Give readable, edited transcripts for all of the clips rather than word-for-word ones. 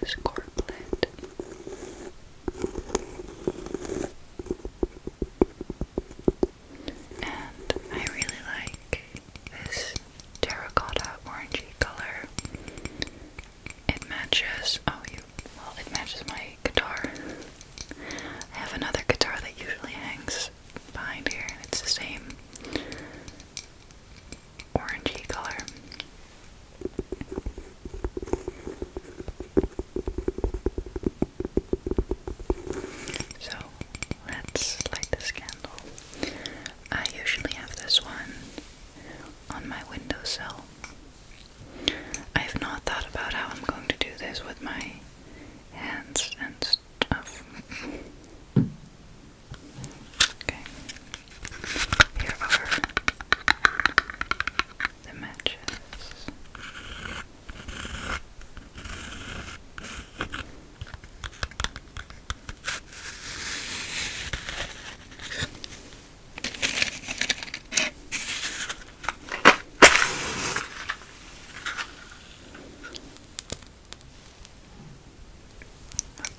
this cork lid. And I really like this terracotta orangey color. It matches, it matches my guitar. I have another guitar that usually hangs behind here, and it's the same orangey color. So let's light this candle. I usually have this one on my windowsill. I have not thought about how I'm going to do this with my hands and stuff. Okay. Here are the matches.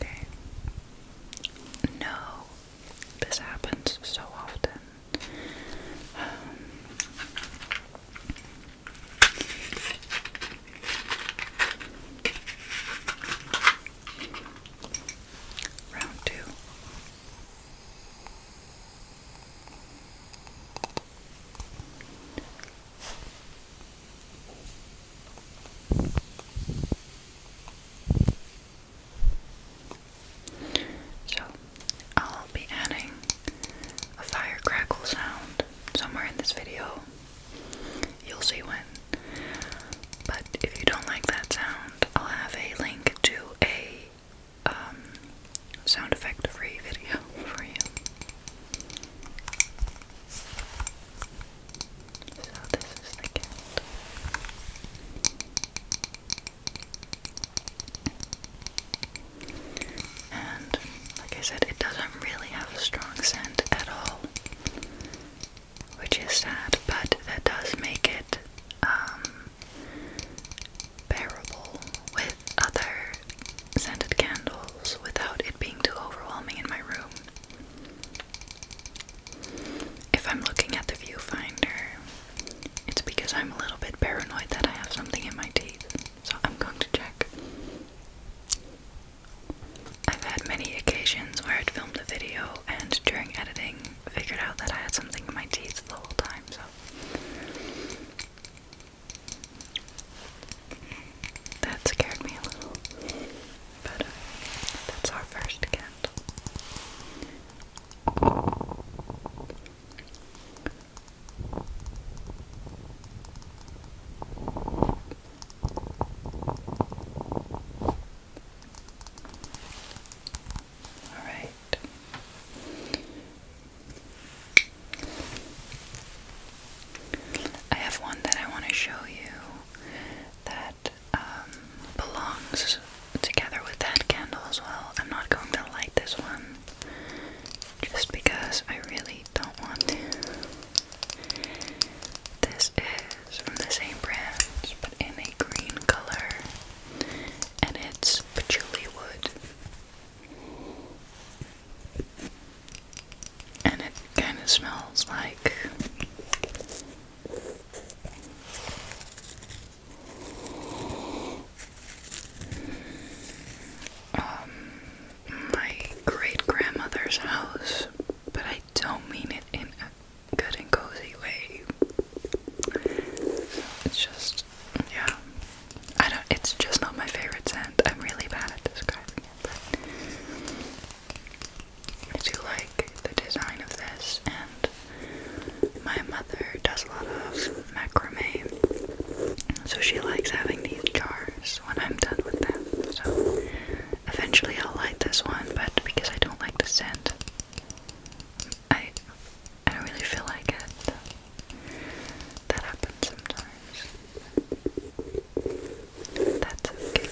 Okay. No, this happens so often. Round two. So, I'll be adding a fire crackle sound somewhere in this video. You'll see when. But if you don't like that sound, I'll have a link to a sound effect free video for you. So this is the candle. And like I said, it doesn't really have a strong scent at all, which is sad, but that does make it bearable with other scented candles without it being too overwhelming in my room. If I'm looking at the viewfinder, it's because I'm a little bit paranoid that I have something in my teeth, so I'm going to check. I've had many occasions where I'd filmed a video and during editing figured out that I had something in my teeth the whole time, so that scared me a little. But that's our first candle. Alright. I have one that I want to show you that belongs together with that candle as well. I'm not going to light this one just because I really don't want to. This is from the same brand, but in a green color, and it's patchouli wood. And it kind of smells like my great-grandmother's house, but I don't mean it in a good and cozy way. It's just, yeah, it's just not my favorite scent. I'm really bad at describing it, but I do like the design of this, and my mother does a lot of macrame, so she likes having these jars when I'm done with them. So eventually I'll light this one, but because I don't like the scent, I don't really feel like it. That happens sometimes. That's okay.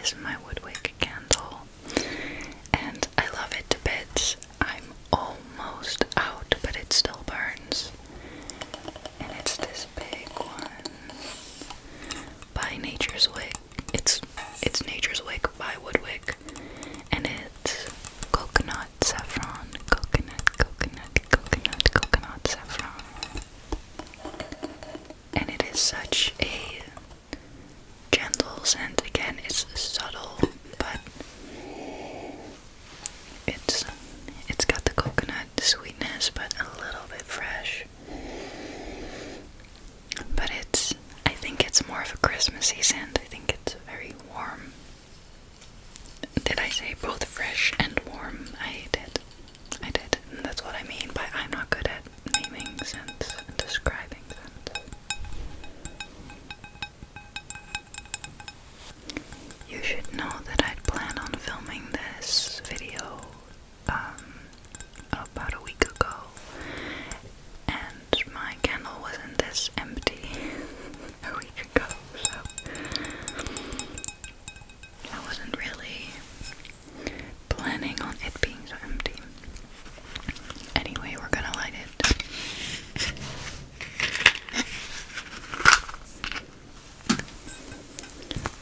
is my Wick candle, and I love it to bits. I'm almost out, but it still burns. And it's this big one by Nature's Wick. It's Nature's Wick by Wick, and it's coconut saffron, coconut saffron. And it is such a gentle scent. Again, it's subtle, but it's got the coconut sweetness, but a little bit fresh. But I think it's more of a Christmassy scent. I think it's very warm. Did I say both fresh and warm? I did. And that's what I mean by I'm not good at naming scents and describing scents. You should know that I'd planned on filming this video about a week ago, and my candle wasn't this empty a week ago, so I wasn't really planning on it being so empty. Anyway, we're gonna light it.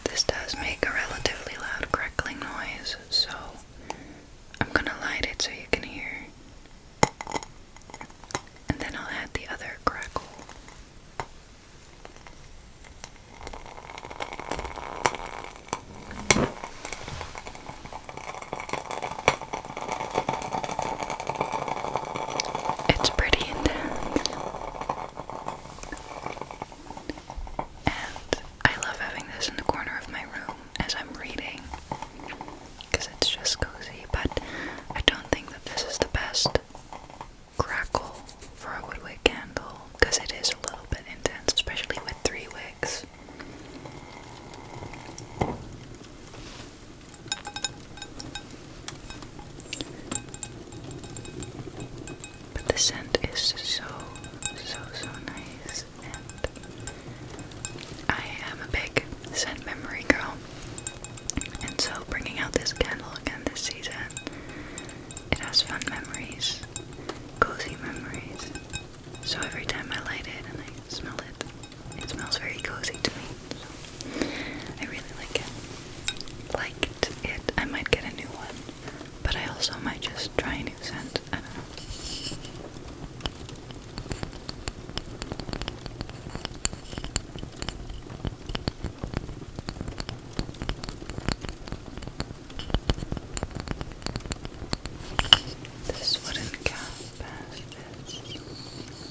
This does make a relatively loud crackling noise, so I'm gonna light it so you can hear, and then I'll add the other crackle. It's pretty intense, and I love having this in the corner of my room as I'm reading, because it's just cozy. But I don't think that this is the best crackle for a woodwick candle, because it is a little bit intense, especially with 3 wicks. But the scent is so nice, and I am a big scent memory girl, and so bringing out this candle again this season, it has fun memories, cozy memories. So every time I light it and I smell it, it smells very cozy to me. So I really like it. I might get a new one, but I also might just try a new scent. I don't know. This wooden cap has this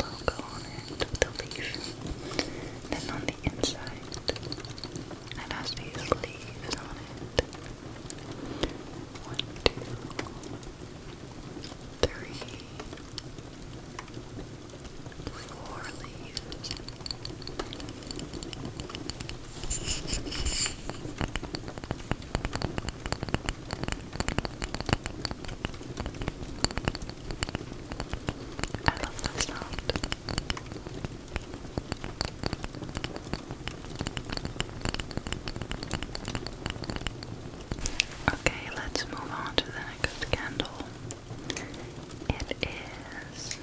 logo on it with the leaf. Then on the inside, it has these leaves on it. 1, 2, 3, 4 leaves. I love the sound. Okay, let's move on to the next candle. It is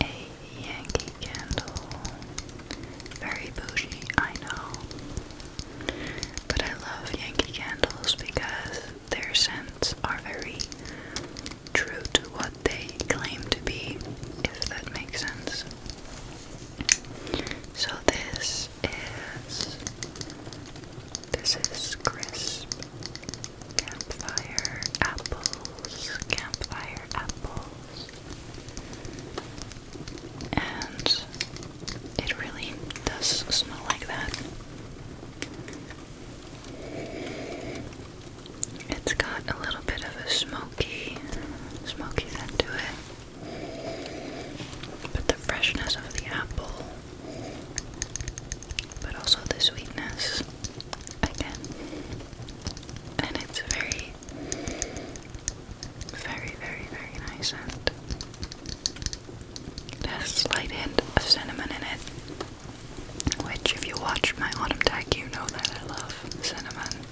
a Yankee Candle. Very bougie, I know. But I love Yankee Candles because their scents are very true to what they claim to be, if that makes sense. So this is crisp campfire apples, and it really does smell like that. It's got a little bit of a smoky scent to it, but the freshness of the apple, but also the sweetness again. And it's very nice scent. It has a slight hint of cinnamon in it, which if you watch my autumn tag, you know that I love cinnamon.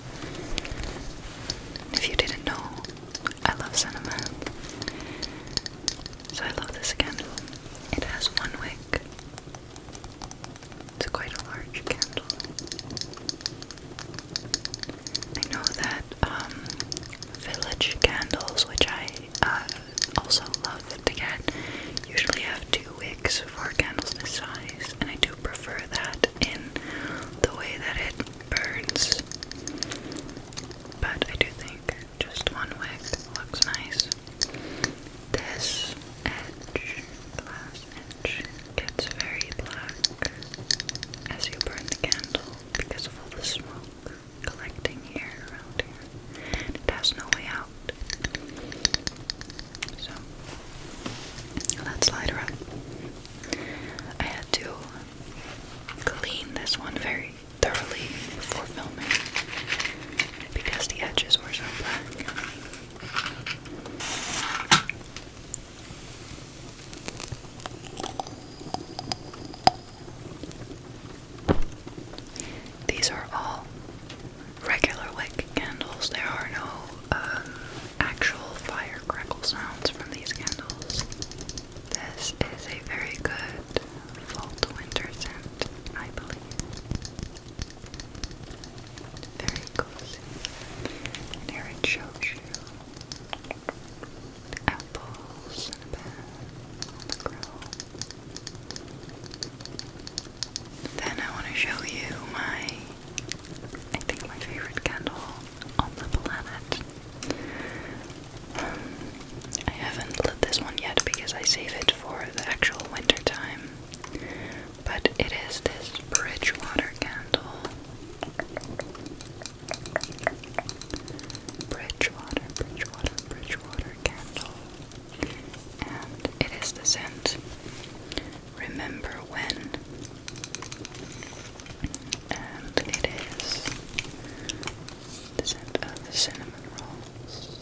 cinnamon rolls.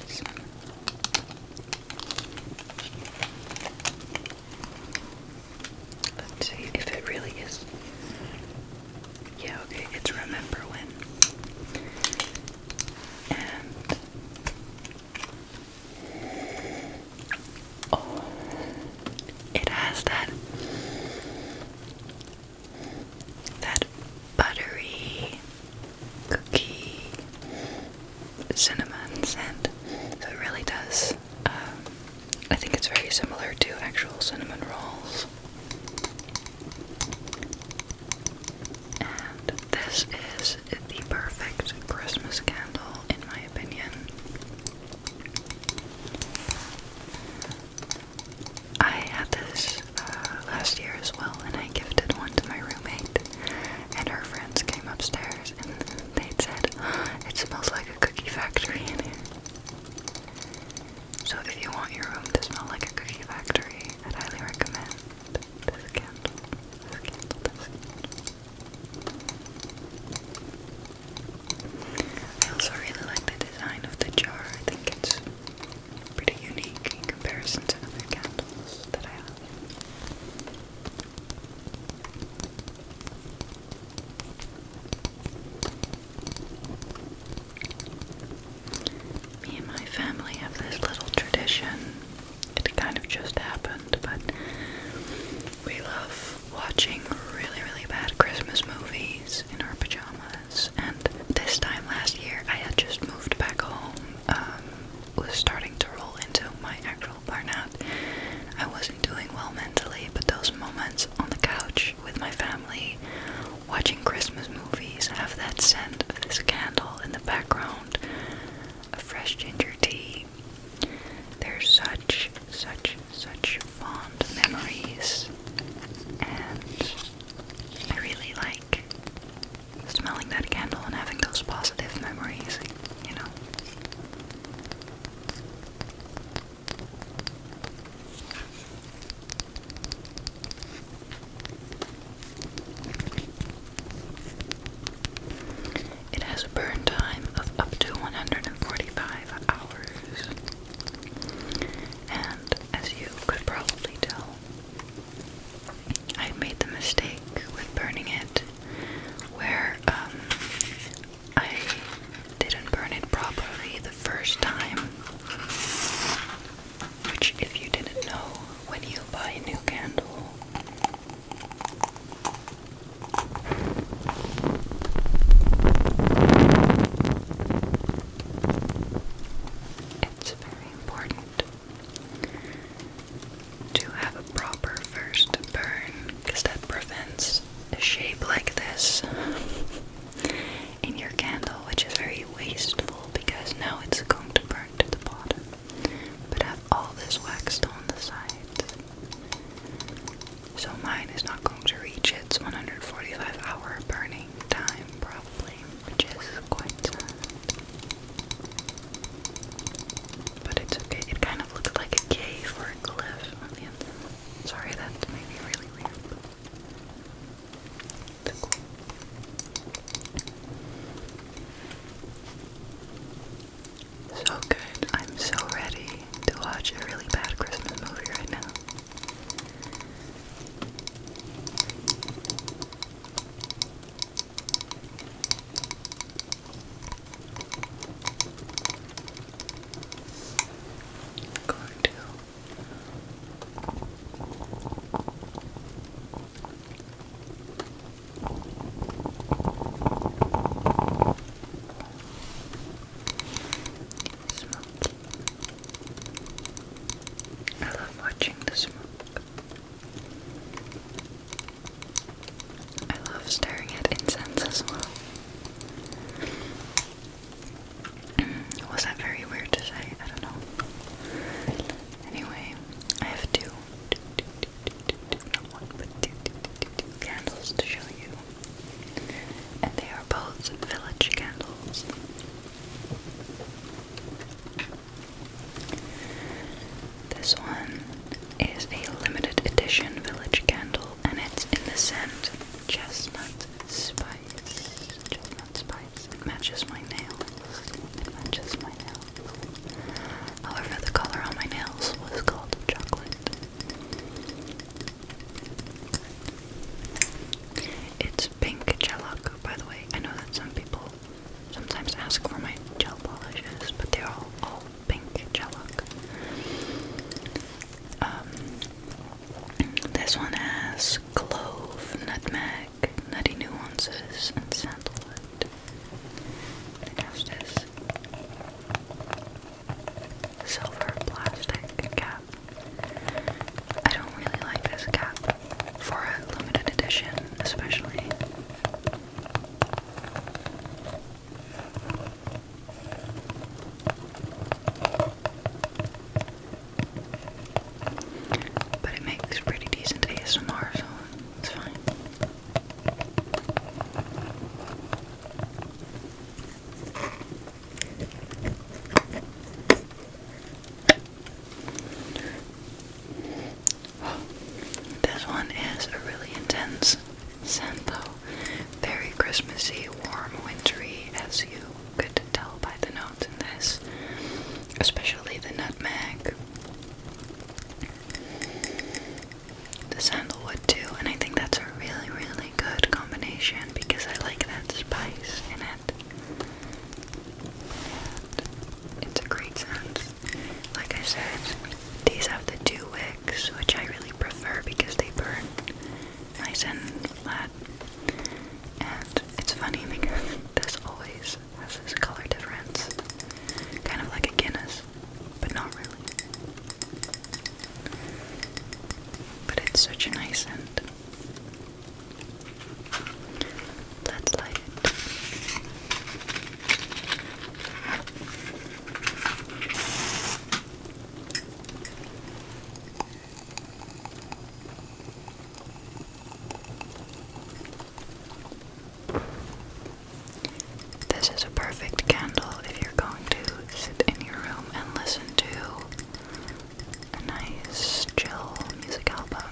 Cinnamon. Let's see if it really is. Yeah, okay, it's Remember When. And oh, it has that buttery cookie cinnamon scent. So it really does. I think it's very similar to actual cinnamon rolls. And this is the perfect Christmas candle, in my opinion. I had this last year as well, and I gifted one to my roommate, and her friends came upstairs and they said, "Oh, it smells like a cookie factory in here." So if you want your room to smell like a cookie factory, I'd highly recommend this candle. I also really like the design of the jar. I think it's pretty unique in comparison to other candles that I have. Me and my family have this little tradition. It kind of just happened, but we love watching really, really bad Christmas movies in our pajamas. And this time last year, I had just moved back home. Was starting to roll into my actual burnout. I wasn't doing well mentally, but those moments on the couch with my family, watching Christmas movies, have that scent of this candle in the background, a fresh ginger tea. There's such fond memories, and I really like smelling that candle and having those positive memories, you know. It has a burn time of up to 145 hours. And as you could probably tell, I made the mistake with burning it where I didn't burn it properly the first time. Which, if you didn't know, when you buy a new candle, it's very important to have a proper first burn, because that prevents a shape like this in your candle, which is very wasteful because now it's going to burn to the bottom, but have all this waxed on the sides. So mine is not going to reach its 145-hour burning time probably, which is quite sad. But it's okay. It kind of looks like a cave or a cliff on the inside. Sorry, that made me really weird. It's cool. So good. I'm so ready to watch a really bad Christmas movie right now. Going to smoke. I love watching the smoke. I love staring at incense as well. Was that very weird to say? I don't know. Anyway, I have two candles to show you. And they are both village candles. This one is a limited edition village candle, and it's in the scent Chestnut Spice. Chestnut Spice. It matches my nails. ask for my gel polishes, but they're all pink gel look. This one has clove, nutmeg, nutty nuances, and sandalwood. It has this silver plastic cap. I don't really like this cap for a limited edition, especially. But it makes pretty decent ASMR, so it's fine. This one is a really intense scent though. Very Christmassy, warm, wintry, as you could tell by the notes in this. Especially the nutmeg. The sandalwood too, and I think that's a really, really good combination because I like that spice in it. And it's a great scent. Like I said, these have the 2 wicks, which I really prefer because they burn nice and flat. And it's funny because this always has this color difference. Kind of like a Guinness, but not really. But it's such a nice scent. Let's light it. This is a perfect candle if you're going to sit in your room and listen to a nice, chill music album.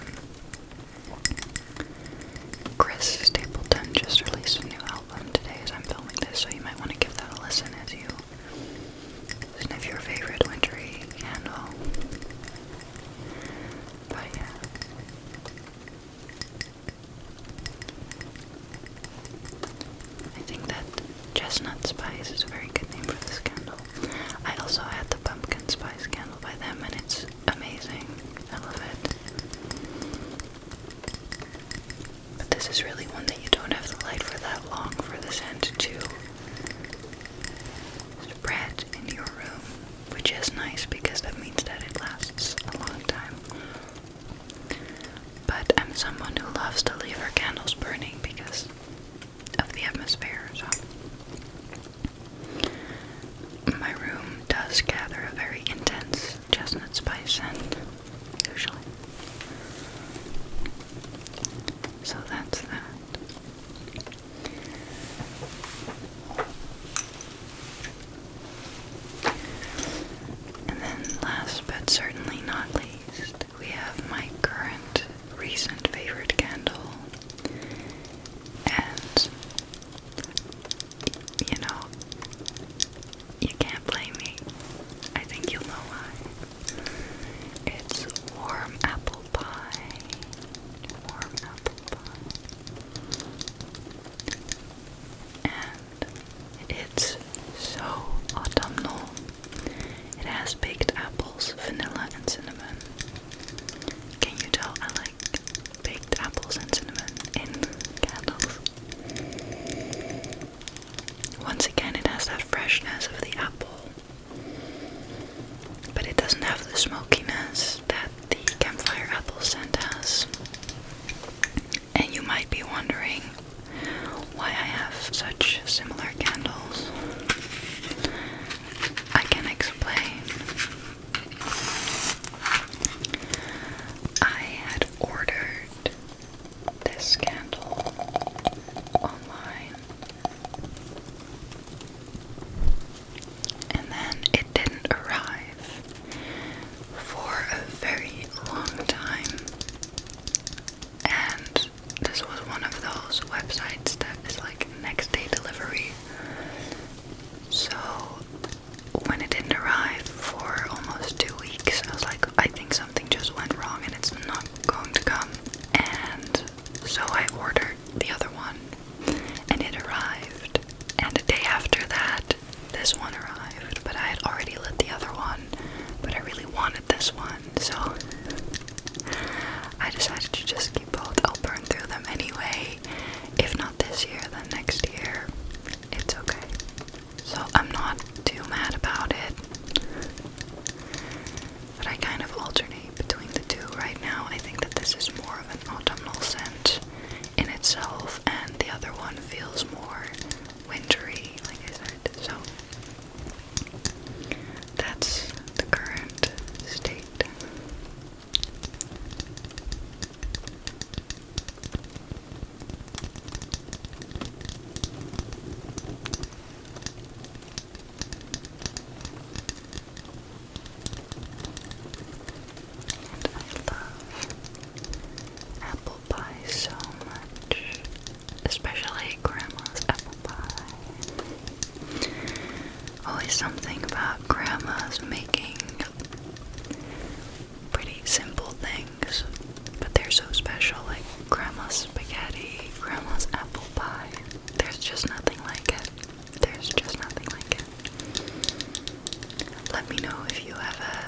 Chris Stapleton just released a new album today as I'm filming this, so you might want to give that a listen as you sniff your favorite wintry candle. But yeah. I think that chestnut spice is a very good name for this candle. I also had the pumpkin spice candle by them, and it's amazing. I love it. But this is really one that you don't have to light for that long for the scent to spread in your room, which is nice because that means that it lasts a long time. But I'm someone who loves to leave her candles burning because of the atmosphere, so my room does gather a very intense chestnut spice scent, usually. So that's that. And then last but certainly not least, we have my current recent favorite candle. I'm not too mad about it. But I kind of alternate between the two right now. I think that this is more of an autumnal scent in itself, and the other one feels more wintry, like I said. So that's the current state. And I love apple pie so much, especially grandma's apple pie. Always something about grandma's making pretty simple things, but they're so special, like grandma's spaghetti, grandma's apple pie. There's just nothing like it. There's just nothing like it. Let me know if you have a